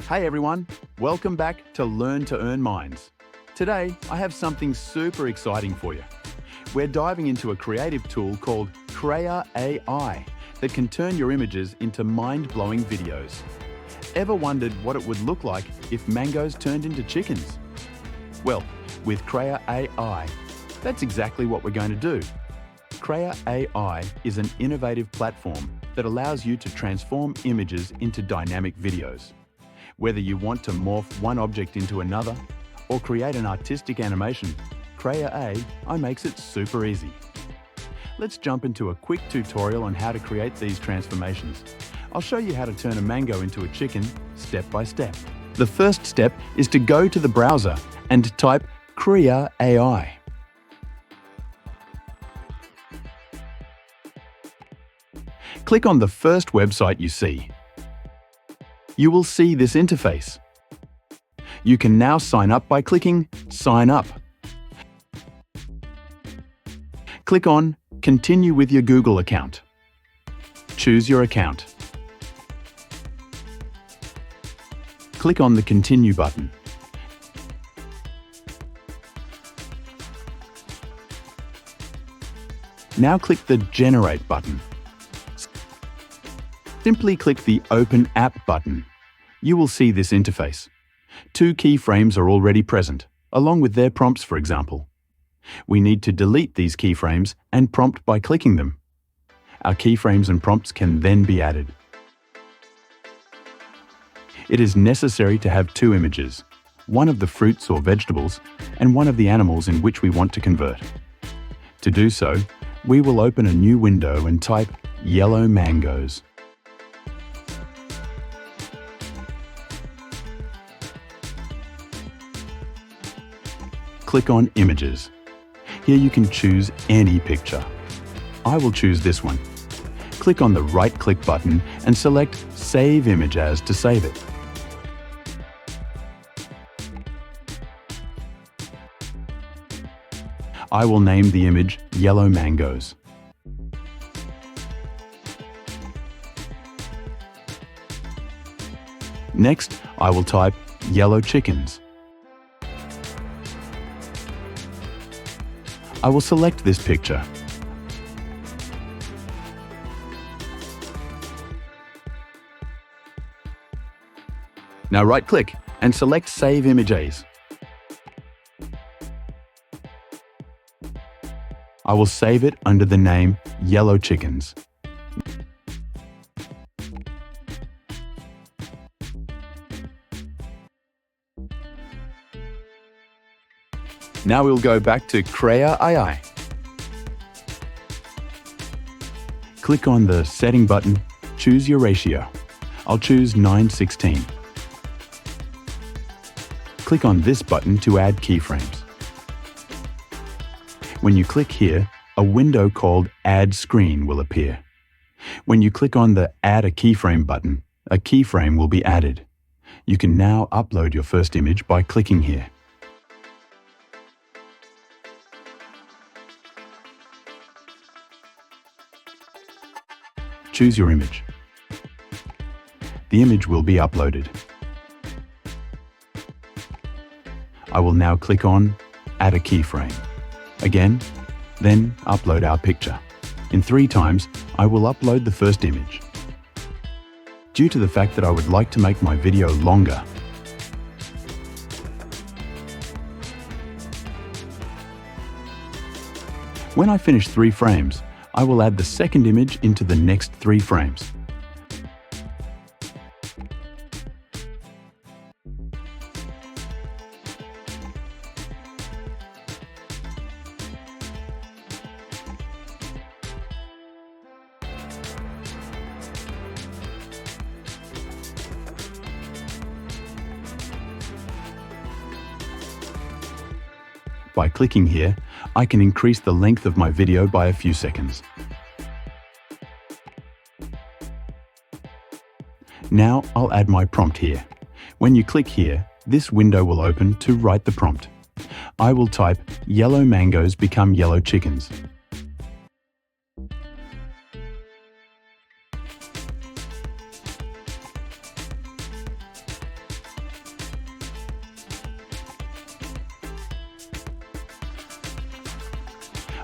Hey everyone, welcome back to Learn to Earn Minds. Today, I have something super exciting for you. We're diving into a creative tool called Krea AI that can turn your images into mind-blowing videos. Ever wondered what it would look like if mangoes turned into chickens? Well, with Krea AI, that's exactly what we're going to do. Krea AI is an innovative platform that allows you to transform images into dynamic videos. Whether you want to morph one object into another or create an artistic animation, Krea AI makes it super easy. Let's jump into a quick tutorial on how to create these transformations. I'll show you how to turn a mango into a chicken step by step. The first step is to go to the browser and type Krea AI. Click on the first website you see. You will see this interface. You can now sign up by clicking Sign Up. Click on Continue with your Google account. Choose your account. Click on the Continue button. Now click the Generate button. Simply click the Open App button. You will see this interface. 2 keyframes are already present, along with their prompts, for example. We need to delete these keyframes and prompt by clicking them. Our keyframes and prompts can then be added. It is necessary to have 2 images, one of the fruits or vegetables and one of the animals in which we want to convert. To do so, we will open a new window and type yellow mangoes. Click on Images. Here you can choose any picture. I will choose this one. Click on the right-click button and select Save Image As to save it. I will name the image Yellow Mangoes. Next, I will type Yellow Chickens. I will select this picture. Now right-click and select Save Image As. I will save it under the name Yellow Chickens. Now we'll go back to Krea AI. Click on the Setting button, choose your ratio. I'll choose 9:16. Click on this button to add keyframes. When you click here, a window called Add Screen will appear. When you click on the Add a Keyframe button, a keyframe will be added. You can now upload your first image by clicking here. Choose your image. The image will be uploaded. I will now click on Add a Keyframe. Again, then upload our picture. In 3 times, I will upload the first image. Due to the fact that I would like to make my video longer, when I finish 3 frames, I will add the second image into the next 3 frames. By clicking here, I can increase the length of my video by a few seconds. Now I'll add my prompt here. When you click here, this window will open to write the prompt. I will type "Yellow mangoes become yellow chickens."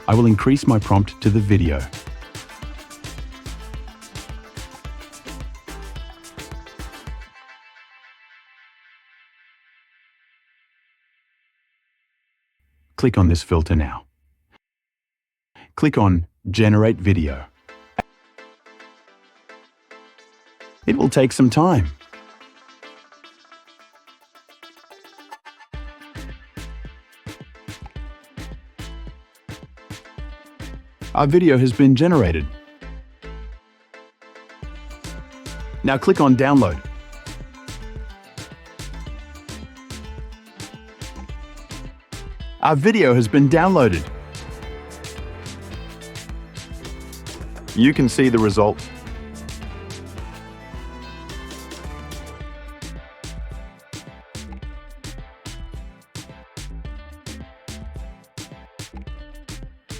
I will increase my prompt to the video. Click on this filter now. Click on Generate Video. It will take some time. Our video has been generated. Now click on Download. Our video has been downloaded. You can see the result.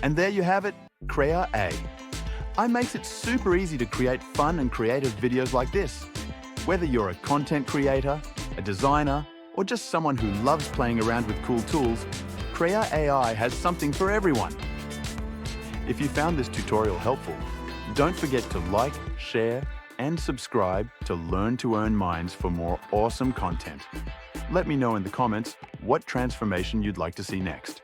And there you have it, Krea AI makes it super easy to create fun and creative videos like this. Whether you're a content creator, a designer, or just someone who loves playing around with cool tools, Krea AI has something for everyone. If you found this tutorial helpful, don't forget to like, share, and subscribe to Learn to Earn Minds for more awesome content. Let me know in the comments what transformation you'd like to see next.